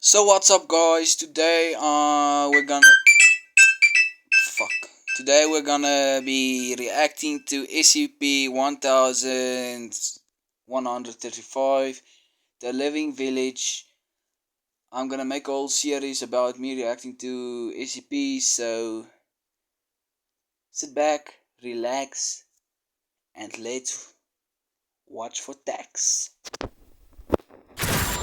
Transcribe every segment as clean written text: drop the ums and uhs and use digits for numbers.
So what's up, guys? Today we're gonna be reacting to SCP-1135, The Living Village. I'm gonna make a whole series about me reacting to SCP, so sit back, relax, and let's watch for text.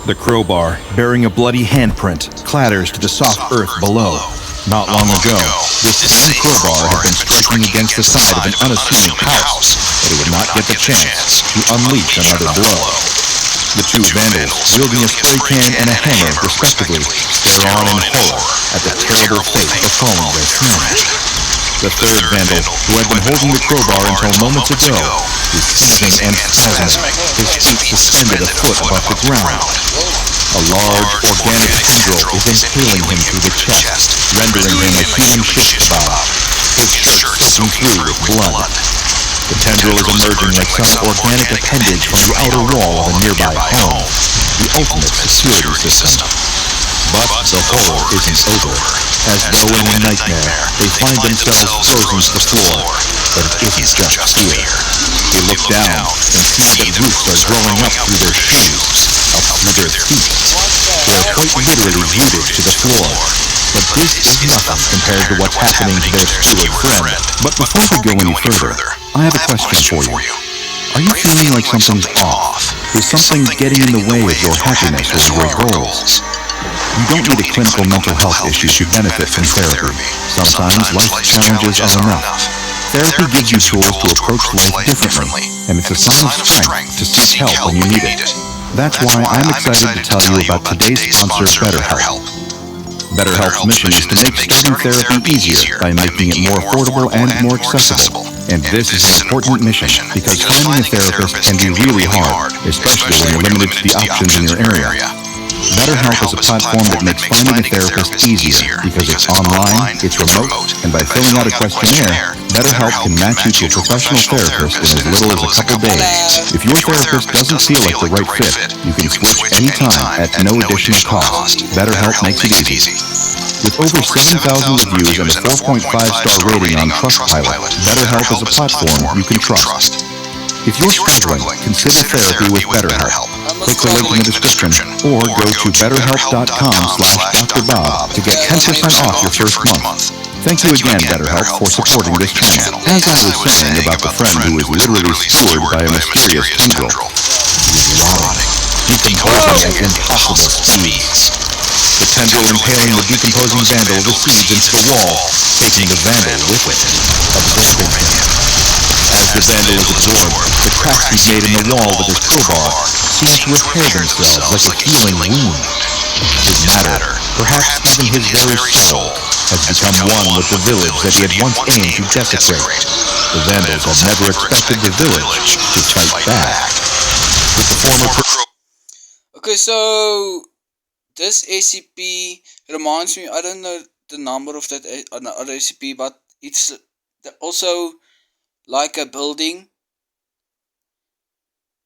The crowbar, bearing a bloody handprint, clatters to the soft earth below. Not long ago, this same crowbar had been striking against the side of an unassuming house, but it would not get the chance to unleash another blow. The two vandals, wielding a spray can and a hammer respectively, stare on in horror at the terrible fate befallen their friend. The third vandal, who had been holding the crowbar until moments ago, is seizing and spasming, his feet suspended a foot above the ground. A large, organic tendril is impaling him through the chest, rendering him a human ship's bow, his shirt soaking through with blood. The tendril is emerging like some organic appendage from the outer wall of a nearby home, the ultimate security system. But the horror isn't over. As though in a nightmare, they find themselves frozen to the floor. But it isn't just fear. They look down and see that roots are growing up through their shoes, up through their feet. They're quite literally rooted to the floor. But this is nothing compared to what's happening to their steward friend. But before we go any further, I have a question for you. Are you feeling like something's off? Is something getting in the way of your happiness or your goals? You don't need a clinical mental health issue to benefit from therapy. Sometimes life's challenges are enough. Therapy gives you tools to approach life differently, and it's a sign of strength to seek help when you need it. That's why I'm excited to tell you about today's sponsor, BetterHelp. BetterHelp's mission is to make starting therapy easier by making it more affordable and more accessible. And this is an important mission because finding a therapist can be really hard, especially when you're limited to the options in your area. BetterHelp is a platform that makes finding a therapist easier because it's online, it's remote, and by filling out a questionnaire, BetterHelp can match you to a professional therapist in as little as a couple days. If your therapist doesn't feel like the right fit, you can switch anytime at no additional cost. BetterHelp makes it easy. With over 7,000 reviews and a 4.5-star rating on Trustpilot, BetterHelp is a platform you can trust. If you're struggling, consider therapy with BetterHelp. Click the link in the description or go to betterhelp.com/drbob to get 10% off your first month. Thank you again, BetterHelp, for supporting this channel. As I was saying about the friend who was literally skewered by a mysterious tendril, he is rotting, decomposing at impossible speeds. The tendril impaling the decomposing vandal recedes into the wall, taking the vandal with it, absorbing him. As the vandal is absorbed, the cracks he's made in the wall with his crowbar seem to repair themselves like a healing wound. His matter, perhaps even his very soul, has become one with the village that he had once aimed to desecrate. The vandals had never expected the village to fight back. With the former Okay, so this SCP reminds me, I don't know the number of that other SCP, but it's also like a building.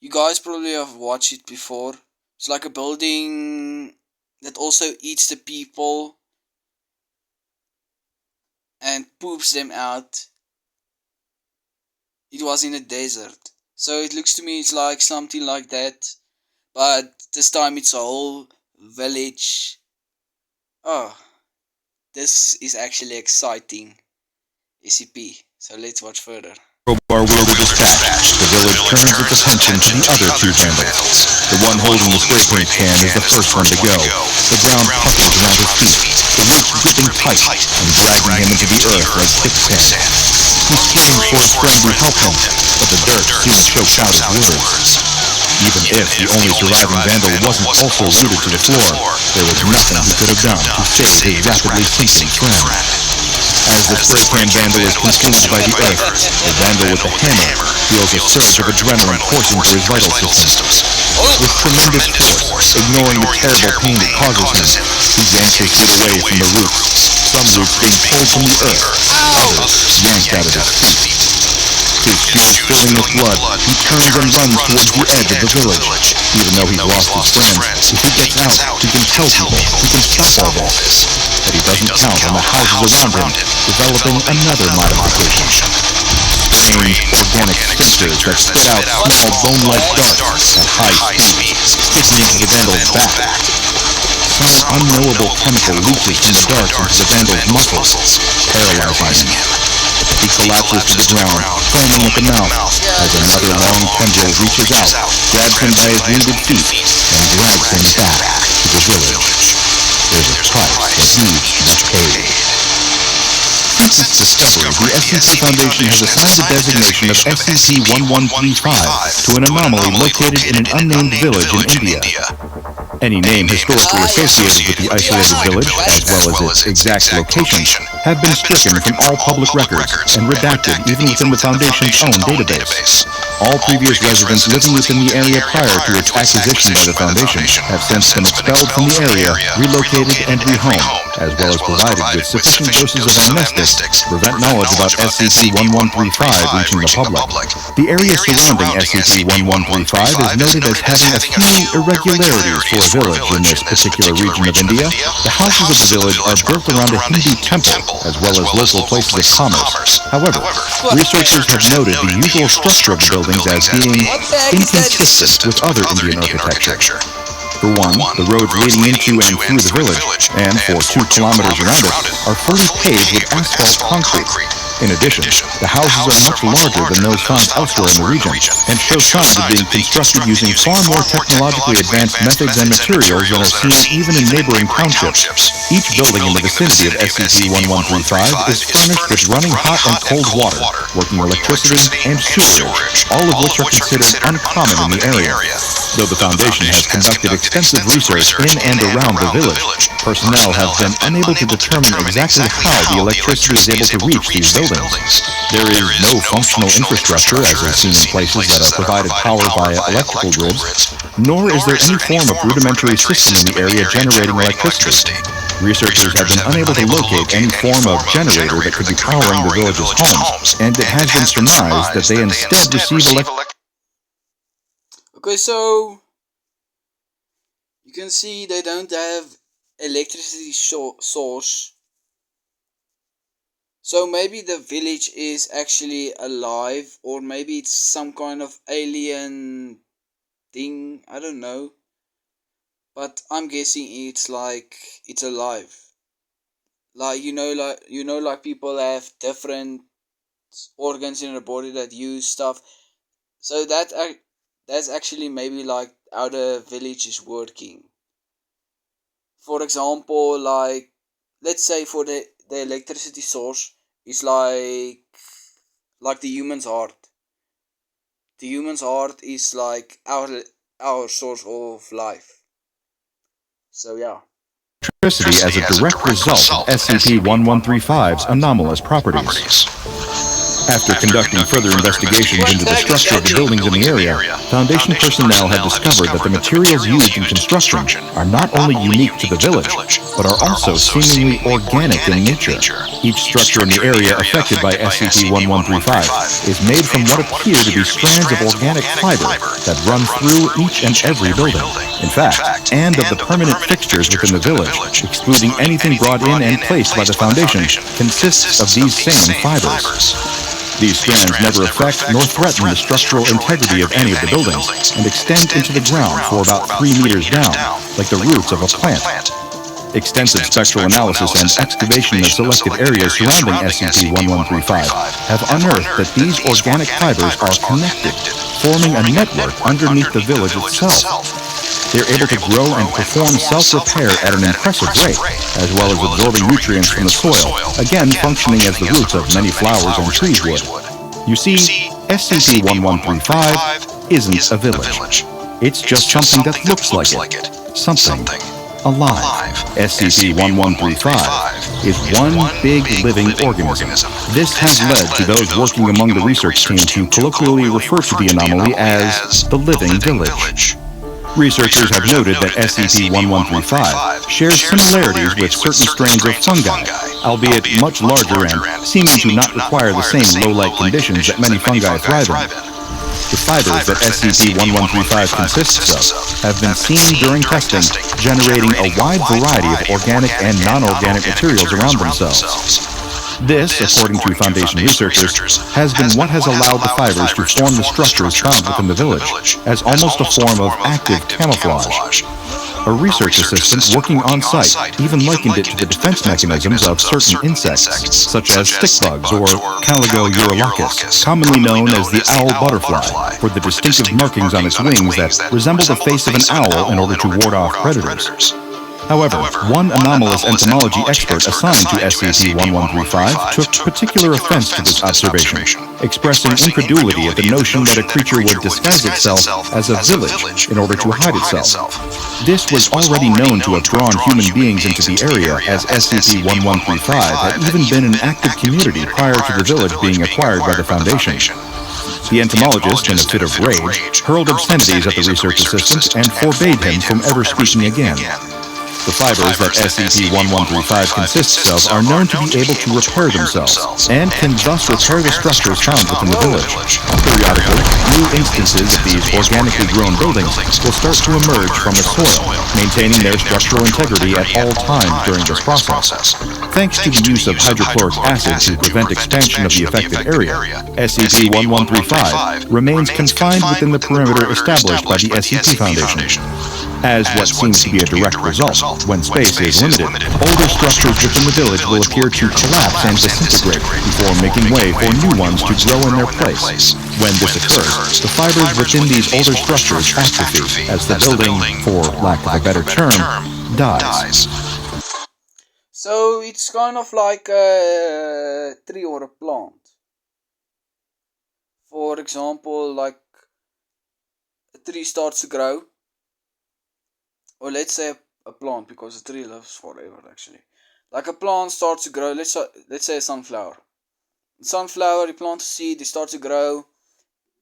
You guys probably have watched it before. It's like a building that also eats the people and poops them out. It was in a desert, so it looks to me it's like something like that, but this time it's a whole village. Oh, this is actually exciting SCP, so let's watch further. Crowbar wielder dispatched, the village turns its attention to the other two vandals. The one holding the spray paint can is the first one to go. The ground puckers around his feet, the roots gripping tight and dragging him into the earth like quicksand. He screamed for his friend to help him, but the dirt soon choked out his words. Even if the only surviving vandal wasn't also rooted to the floor, there was nothing he could have done to save his rapidly sinking friend. As the spray can vandal is consumed by the earth, the vandal with the hammer feels a surge of adrenaline coursing through his vital systems. With tremendous force, ignoring the terrible pain it causes him, he yanks his feet away from the roots, some roots being pulled from the earth, others yanked out of his feet. His shoes filling with blood, he turns and runs towards the edge of the village. Even though he's lost his friends, if he gets out, he can tell people, he can stop all this. But he doesn't count on the houses around him, developing another modification. Strange, organic sphincters that spit out small bone-like darts at high speeds, sticking into the vandal's back. Some unknowable chemical leaches from the darts into the vandal's muscles, paralyzing him. He collapses to the ground, foaming at the mouth, as another long tendril reaches out, grabs him by his wounded feet, and drags him back to the village. There's a price that needs to be paid. Since its discovery, the SCP Foundation has assigned the designation of SCP-1135 to an anomaly located in an unnamed village in India. Any name historically associated with the isolated village, as well as its exact location, have been stricken from all public records and redacted even within the Foundation's own database. All previous residents living within the area prior to its acquisition by the Foundation have since been expelled from the area, relocated, and rehomed, as well as provided with sufficient doses of amnestics to prevent knowledge about SCP-1135 reaching the public. The area surrounding SCP-1135 is noted as having a few irregularities for a village in this particular region of India. The houses of the village are built around a Hindu temple, as well as local places of commerce. However, researchers have noted the usual structure of the buildings as being inconsistent with other Indian architecture. For one, the roads leading into and through the village, and for 2 kilometers around it, are fully paved with asphalt concrete. In addition, the houses are much larger than those found elsewhere in the region, and show signs of being constructed using far more technologically advanced methods and materials than are seen even in neighboring townships. Each building in the vicinity of SCP-1135 is furnished with running hot and cold water, working electricity, and sewerage, all of which are considered uncommon in the area. Though the Foundation has conducted extensive research in and around the village, personnel have been unable to determine exactly how the electricity is able to reach these buildings. There is no functional infrastructure, as is seen in places that are provided power via electrical grids, nor is there any form of rudimentary system in the area generating electricity. Researchers have been unable to locate any form of generator that could be powering the village's homes, and it has been surmised that they instead receive electricity. Okay, so you can see they don't have electricity source. So maybe the village is actually alive, or maybe it's some kind of alien thing, I don't know. But I'm guessing it's alive. Like people have different organs in their body that use stuff. So that's actually maybe like how the village is working. For example, let's say for the electricity source is like the human's heart. The human's heart is like our source of life. So yeah. Electricity as a direct result of SCP-1135's anomalous properties. After conducting further investigations into the structure of the buildings in the area, Foundation personnel have discovered that the materials used in construction are not only unique to the village, but are also seemingly organic in nature. Each structure in the area affected by SCP-1135 is made from what appear to be strands of organic fiber that run through each and every building. In fact, and of the permanent fixtures within the village, excluding anything brought in and placed by the Foundation, consists of these same fibers. These strands never affect nor threaten the structural integrity of any of the buildings, and extend into the ground for about 3 meters down, like the roots of a plant. Extensive spectral analysis and excavation of selected areas surrounding SCP-1135 have unearthed that these organic fibers are connected, forming a network underneath the village itself. They're able to grow and perform self-repair at an impressive rate, as well as absorbing nutrients from the soil, again functioning as the roots of many flowers and trees would. You see, SCP-1135 isn't a village. It's just something that looks like it. Something alive. SCP-1135 is one big living organism. This has led to those working among the research team to colloquially refer to the anomaly as the Living Village. Researchers have noted that SCP-1135 shares similarities with certain strains of fungi, albeit much larger and seeming to not require the same low-light conditions that many fungi thrive in. The fibers that SCP-1135 consists of have been seen during testing generating a wide variety of organic and non-organic materials around themselves. This, according to Foundation researchers, has been what has allowed the fibers to form the structures found within the village, as almost a form of active camouflage. A research assistant working on site even likened it to the defense mechanisms of certain insects, such as stick bugs or Caligo urolacus, commonly known as the owl butterfly, for the distinctive markings on its wings that resemble the face of an owl in order to ward off predators. However, one anomalous entomology expert assigned to SCP-1135 took particular offense to this observation, expressing incredulity at the notion that a creature would disguise itself as a village in order to hide itself. This was already known to have drawn human beings into the area, as SCP-1135 had even been an active community prior to the village being acquired by the Foundation. The entomologist, in a fit of rage, hurled obscenities at the research assistant and forbade him from ever speaking again. The fibers that SCP-1135 consists of are known to be able to repair themselves, and can thus repair the structures found within the village. Periodically, new instances of these organically grown buildings will start to emerge from the soil, maintaining their structural integrity at all times during this process. Thanks to the use of hydrochloric acid to prevent expansion of the affected area, SCP-1135 remains confined within the perimeter established by the SCP Foundation. As what seems to be a direct result, when space is limited, older structures within the village will appear to collapse and disintegrate before making way for new ones to grow in their place. When this occurs, the fibers within these older structures atrophy as the building, for lack of a better term, dies. So it's kind of like a tree or a plant. For example, like a tree starts to grow. Or let's say a plant, because a tree lives forever actually. Like a plant starts to grow, let's say a sunflower. Sunflower, you plant a seed, it starts to grow,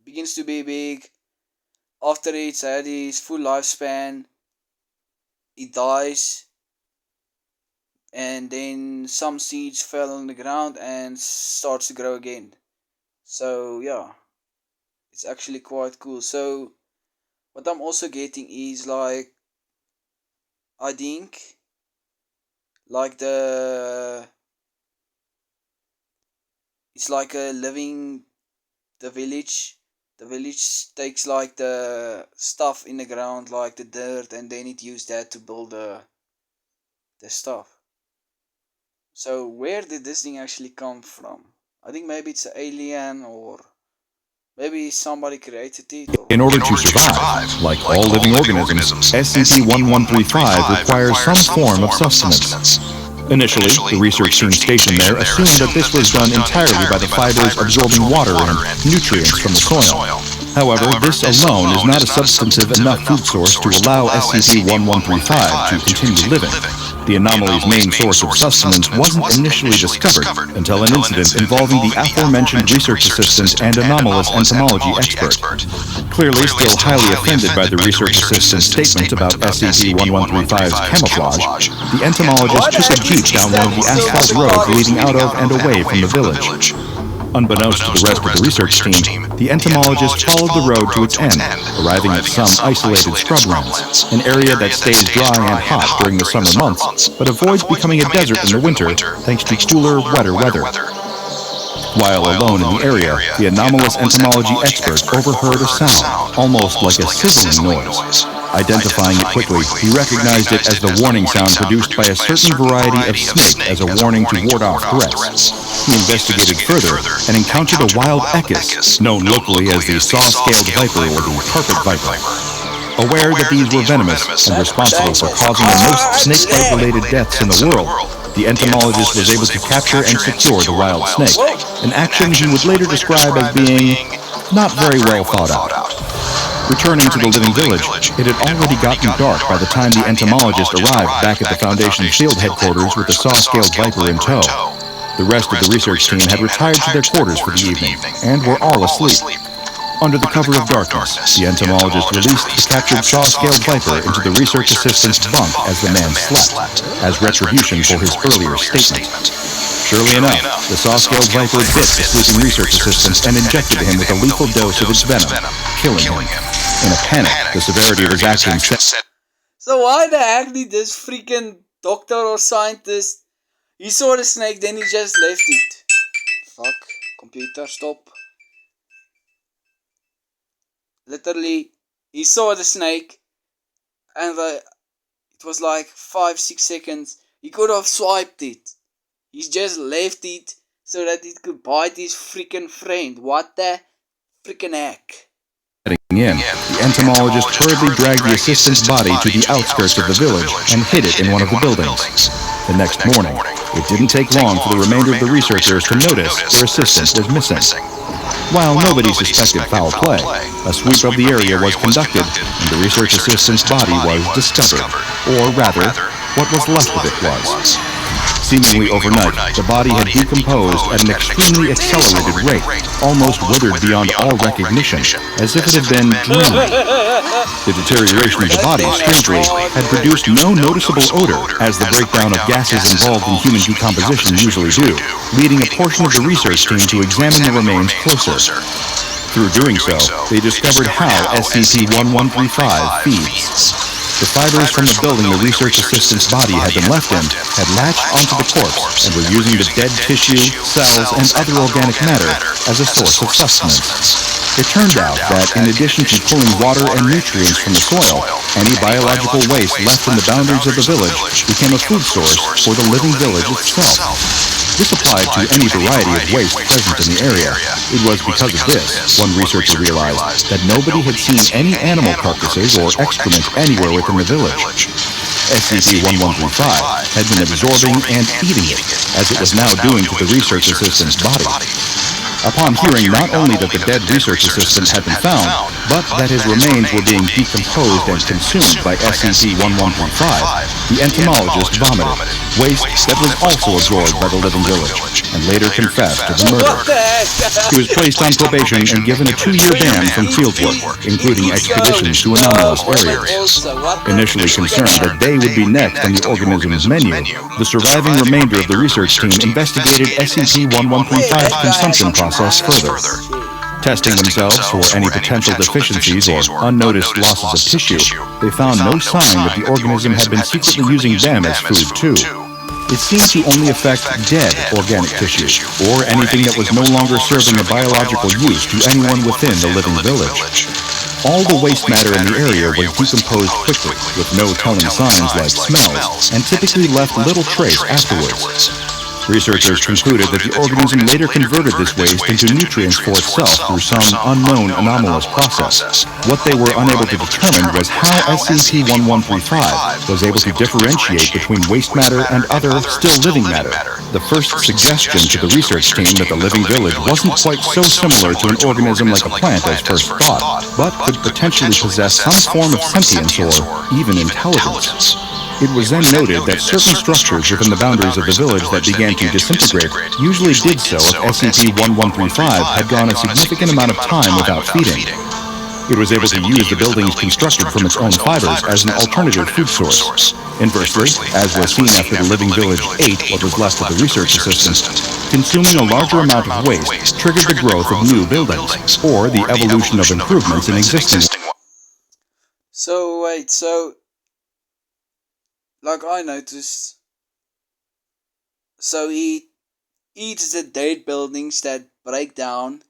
begins to be big. After it's had its full lifespan, it dies. And then some seeds fell on the ground and starts to grow again. So yeah, it's actually quite cool. So what I'm also getting is like, I think, like it's like a living, the village takes like the stuff in the ground, like the dirt, and then it used that to build the stuff. So where did this thing actually come from? I think maybe it's an alien, or maybe somebody created it. In order to survive, like all living organisms, SCP-1135 requires some form of sustenance. Initially, the research team stationed there assumed that this was done entirely by the fibers absorbing water and nutrients from the soil. However, this alone is not a substantive enough food source to allow SCP-1135 to continue living. The anomaly's main source of sustenance wasn't initially discovered until an incident involving the aforementioned research assistant and anomalous entomology expert. Clearly still highly offended by the research assistant's statement about SCP-1135's camouflage, the entomologist took a jeep down one of the asphalt roads leading out of and away from the village. Unbeknownst to the rest of the research team, the entomologist followed the road to its end, arriving at some isolated scrublands, an area that stays dry and hot during the summer months, but avoids becoming a desert in the winter thanks to cooler, wetter weather. While alone in the area, the anomalous entomology expert overheard a sound, almost like a sizzling noise. Identifying it quickly, he recognized it as the warning sound produced by a certain variety of snake as a warning to ward off threats. He investigated further and encountered a wild echis, known locally as the saw-scaled viper or the carpet viper. Aware that these were venomous and responsible for causing the most snakebite-related deaths in the world, the entomologist was able to capture and secure the wild snake, an action he would later describe as being not very well thought out. Returning to the living village, it had already gotten dark by the time the entomologist arrived back at the Foundation's field headquarters with the saw-scaled viper in tow. The rest of the research team had retired to their quarters for the evening, and were all asleep. Under the cover of darkness, the entomologist released the captured saw-scaled viper into the research assistant's bunk as the man slept, as retribution for his earlier statement. Surely enough, the saw-scaled viper bit the sleeping research assistant and injected him with a lethal dose of its venom, killing him. In a panic, the severity of his actions set... So why the heck did this freaking doctor or scientist, he saw the snake, then he just left it? Fuck, computer, stop. Literally, he saw the snake, and it was like 5-6 seconds. He could have swiped it. He just left it so that it could bite his freaking friend. What the freaking heck? In, the entomologist hurriedly dragged the assistant's body to the outskirts of the village and hid it in one of the buildings. The next morning, it didn't take long for the remainder of the researchers to notice their assistant was missing. While nobody suspected foul play, a sweep of the area was conducted and the research assistant's body was discovered, or rather, what was left of it was. Seemingly overnight, the body had decomposed at an extremely accelerated rate, almost withered beyond all recognition, as if it had been drowned. The deterioration of the body, strangely, had produced no noticeable odor, as the breakdown of gases involved in human decomposition usually do, leading a portion of the research team to examine the remains closer. Through doing so, they discovered how SCP-1135 feeds. The fibers from the building the research assistant's body had been left in had latched onto the corpse and were using the dead tissue, cells, and other organic matter as a source of sustenance. It turned out that in addition to pulling water and nutrients from the soil, any biological waste left in the boundaries of the village became a food source for the living village itself. This applied to any variety of waste present in the area. It was because of this, one researcher realized, that nobody had seen any animal carcasses or excrement anywhere within the village. SCP-1135 had been absorbing and eating it, as it was now doing to the research assistant's body. Upon hearing not only that the dead research assistant had been found, but that his remains were being decomposed and consumed by SCP-1135, the entomologist vomited, waste that was also absorbed by the living village, and later confessed to the murder. He was placed on probation and given a 2-year ban from fieldwork, including expeditions to anomalous areas. Initially concerned that they would be next on the organism's menu, the surviving remainder of the research team investigated SCP-1135's consumption process further. Testing themselves for any potential deficiencies or unnoticed losses of tissue, they found no sign that the organism had been secretly using them as food too. It seemed to only affect dead organic tissue, or anything that was no longer serving a biological use to anyone within the living village. All the waste matter in the area was decomposed quickly, with no telling signs like smells, and typically left little trace afterwards. Researchers concluded that the organism later converted this waste into nutrients for itself through some unknown anomalous process. What they were unable to determine was how SCP-1135 was able to differentiate between waste matter and other still living matter. The first suggestion to the research team that the living village wasn't quite so similar to an organism like a plant as first thought, but could potentially possess some form of sentience or even intelligence. It was then noted that certain structures within the boundaries of the village that began to disintegrate usually did so if SCP-1135 had gone a significant amount of time without feeding. It was able to use the buildings constructed from its own fibers as an alternative food source. Inversely, as was seen after the living village ate what was left of the research assistant, consuming a larger amount of waste triggered the growth of new buildings, or the evolution of improvements in existing ones. So like I noticed, so he eats the dead buildings that break down,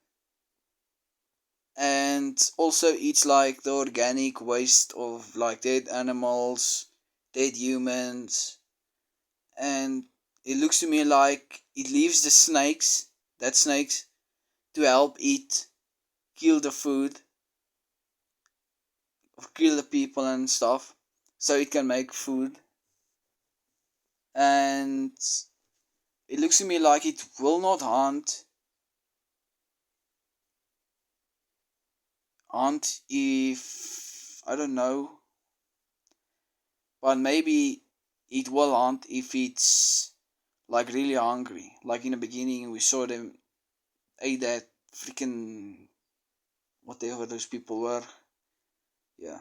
and also eats like the organic waste of like dead animals, dead humans, and it looks to me like it leaves the snakes, to help kill the food, or kill the people and stuff, so it can make food. And it looks to me like it will not hunt if, I don't know, but maybe it will hunt if it's like really hungry. Like in the beginning we saw them ate that freaking whatever those people were. Yeah.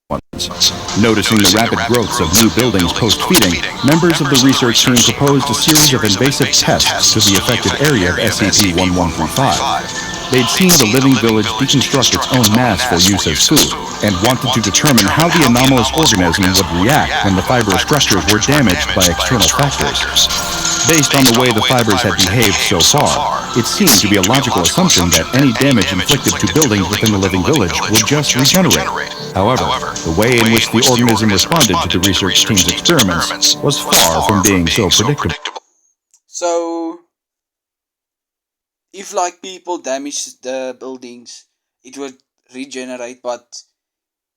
Noticing the rapid growths of new buildings post-feeding, members of the research team proposed a series of invasive tests to the affected area of SCP-1135. They'd seen the living village deconstruct its own mass for use as food, and wanted to determine how the anomalous organism would react when the fibrous structures were damaged by external factors. Based on the way the fibers had behaved so far, it seemed to be a logical assumption that any damage inflicted to buildings within the living village would just regenerate. However, the way in which the organism responded to the research team's experiments was far from being so predictable. So, if like people damage the buildings, it would regenerate, but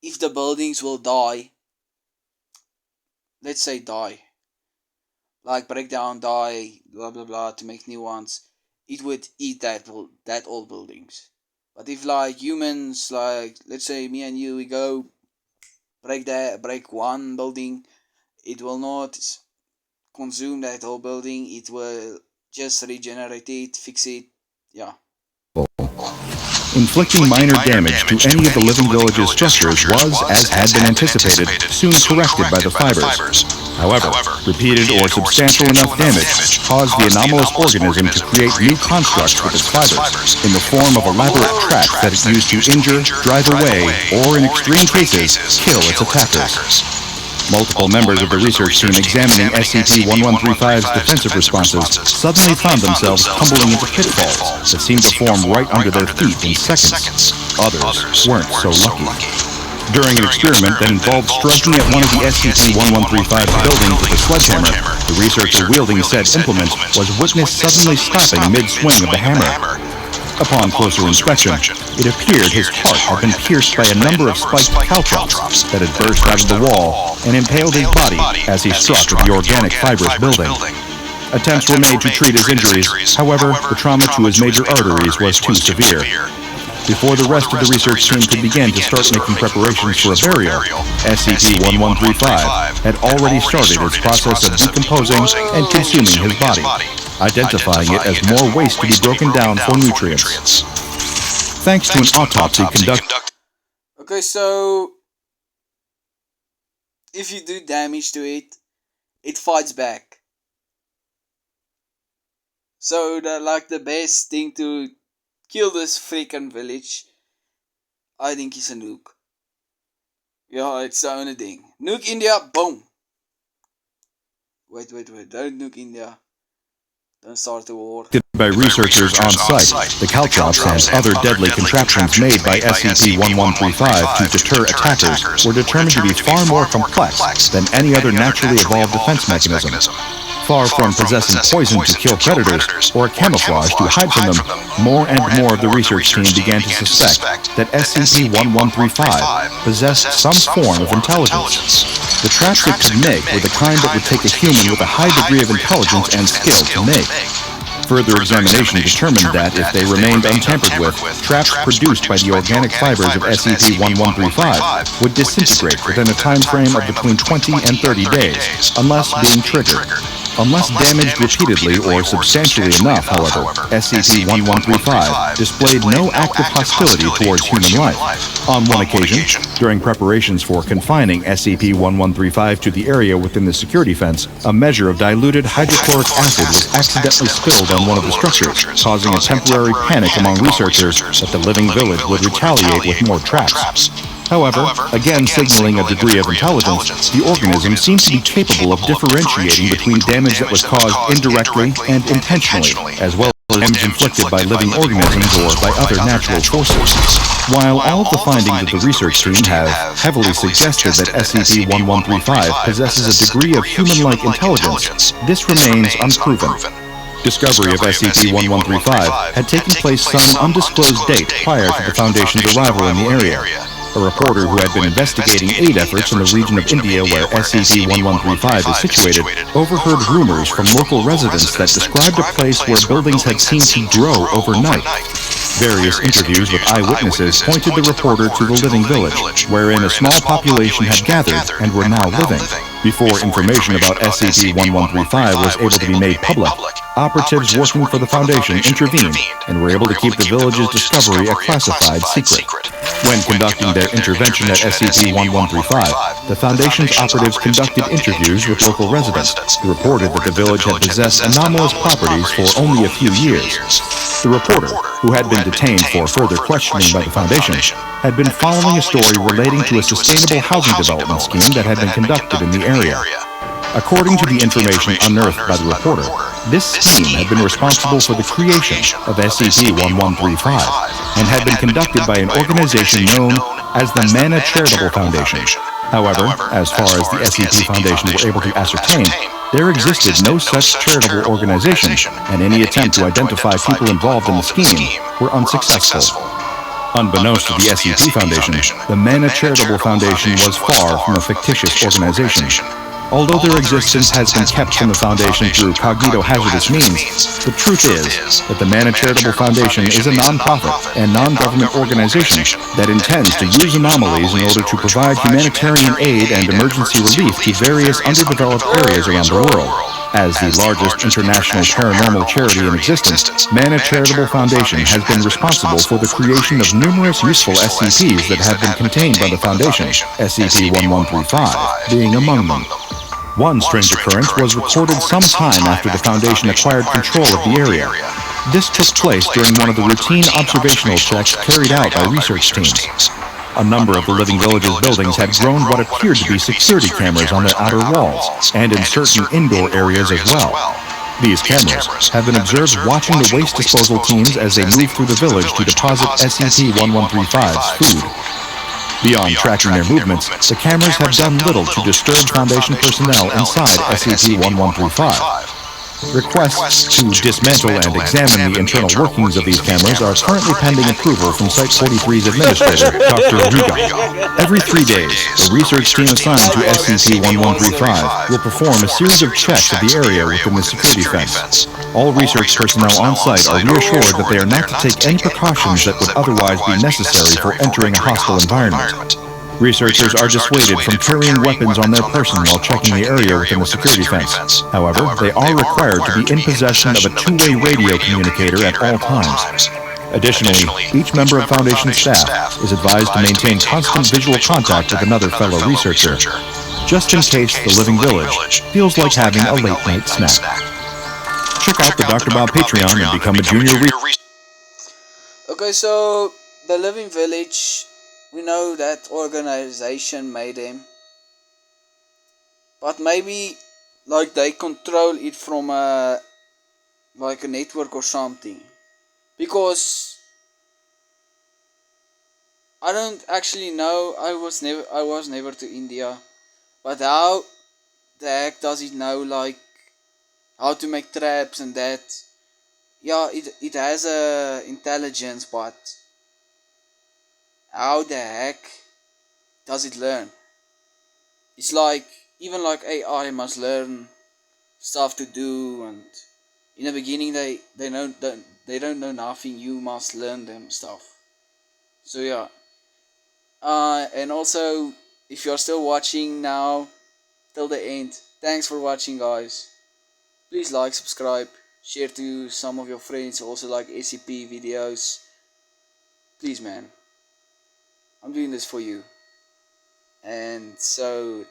if the buildings will die, let's say die, like break down, die, blah blah blah, to make new ones, it would eat that old buildings. But if like humans, like let's say me and you, we go break one building, it will not consume that whole building, it will just regenerate it, fix it, yeah. Inflicting minor damage to any of the living village's structures was, as had been anticipated, soon corrected by the fibers. However, repeated or substantial enough damage caused the anomalous organism to create new constructs with its fibers, in the form of elaborate traps that it used to injure, drive away, or in extreme cases, kill its attackers. Multiple members of the research team examining SCP-1135's defensive responses suddenly found themselves tumbling into pitfalls that seemed to form right under their feet in seconds. Others weren't so lucky. During an experiment that involved striking at one of the SCP-1135 buildings with a sledgehammer, the researcher wielding said implement was witnessed suddenly stopping mid-swing of the hammer. Upon closer inspection, it appeared his heart had been pierced by a number of spiked caltrops that had burst out of the wall and impaled his body as he struck at the organic fibrous building. Attempts were made to treat his injuries, however, the trauma to his major arteries was too severe. Before the rest of the research team could begin to start making preparations for a burial, SCP-1135 had already started its process of decomposing and consuming his body, identifying it as more waste to be broken down for nutrients. Thanks to an autopsy conducted. Okay, so if you do damage to it, it fights back. So the best thing to kill this freaking village, I think, is a nuke. Yeah, it's the only thing. Nuke India, boom. Wait, don't nuke India. Don't start the war. By researchers on site, the caltrops and other deadly contraptions made by SCP-1135 to deter attackers were determined to be far more complex than any other naturally evolved defense mechanism. Far from possessing poison to kill predators or camouflage to hide from them, more and more of the research team began to suspect that SCP-1135 possessed some form of intelligence. The traps it could make were the kind that would take a human with a high degree of intelligence and skill to make. Further examination determined that if they remained untampered with, traps produced by the organic fibers of SCP-1135 would disintegrate within a time frame of between 20 and 30 days, unless being triggered. Unless damaged repeatedly or substantially enough, however, SCP-1135 displayed no active hostility towards human life. On one occasion, during preparations for confining SCP-1135 to the area within the security fence, a measure of diluted hydrochloric acid was accidentally spilled on one of the structures, causing a temporary panic among researchers that the living village would retaliate with more traps. However, again signaling a degree of intelligence, the organism seemed to be capable of differentiating between damage that was caused indirectly and intentionally, as well as damage inflicted by living organisms or by other natural forces. While all of the findings of the research team have heavily suggested that SCP-1135 possesses a degree of human-like intelligence, this remains unproven. Discovery of SCP-1135 had taken place some undisclosed date prior to the Foundation's arrival in the area. A reporter who had been investigating aid efforts in the region of India where SCP-1135 is situated overheard rumors from local residents that described a place where buildings had seemed to grow overnight. Various interviews with eyewitnesses pointed the reporter to the living village, wherein a small population had gathered and were now living. Before information about SCP-1135 was able to be made public, operatives working for the Foundation intervened and were able to keep the village's discovery a classified secret. When conducting their intervention at SCP-1135, the Foundation's operatives conducted interviews with local residents who reported that the village had possessed anomalous properties for only a few years. The reporter, who had been detained for further questioning by the Foundation, had been following a story relating to a sustainable housing development scheme that had been conducted in the area. According to the information unearthed by the reporter, this scheme had been responsible for the creation of SCP-1135 and had been conducted by an organization known as the Mana Charitable Foundation. However, as far as the SCP Foundation were able to ascertain, there existed no such charitable organization, and any attempt to identify people involved in the scheme were unsuccessful. Unbeknownst to the SCP Foundation, the Mana Charitable Foundation was far from a fictitious organization. Although their existence has been kept from the Foundation through cognito-hazardous means, the truth is that the Mana Charitable Foundation is a non-profit and non-government organization that intends to use anomalies in order to provide humanitarian aid and emergency relief to various underdeveloped areas around the world. As the largest international paranormal charity in existence, Mana Charitable Foundation has been responsible for the creation of numerous useful SCPs that have been contained by the Foundation, SCP-1135 being among them. One strange occurrence was recorded some time after the Foundation acquired control of the area. This took place during one of the routine observational checks carried out by research teams. A number of the Living Village's buildings had grown what appeared to be security cameras on their outer walls, and in certain indoor areas as well. These cameras have been observed watching the waste disposal teams as they move through the village to deposit SCP-1135's food. Beyond tracking their movements, the cameras have done little to disturb Foundation personnel inside SCP-1135. Requests to dismantle and examine the internal workings of these cameras are currently pending approval from Site-43's administrator, Dr. Ruga. Every 3 days, the research team assigned to SCP-1135 will perform a series of checks of the area within the security fence. All research personnel on site are reassured that they are not to take any precautions that would otherwise be necessary for entering a hostile environment. Researchers are dissuaded from carrying weapons on their person while checking the area within the security fence. However, they are required to be in possession of a two-way radio communicator at all times. Additionally, each member of Foundation staff is advised to maintain constant visual contact with another fellow researcher, just in case the Living Village feels like having a late-night snack. Check out the Dr. Bob Patreon and become a junior researcher. Okay, so the Living Village, we know that organization made them, but maybe like they control it from like a network or something, because I don't actually know. I was never to India, but how the heck does it know like how to make traps and that? Yeah, it has a intelligence, but how the heck does it learn? It's like even like AI must learn stuff to do, and in the beginning they don't know nothing. You must learn them stuff. So yeah. And also, if you're still watching now till the end, thanks for watching, guys. Please like, subscribe, share to some of your friends who also like SCP videos. Please, man. I'm doing this for you. And so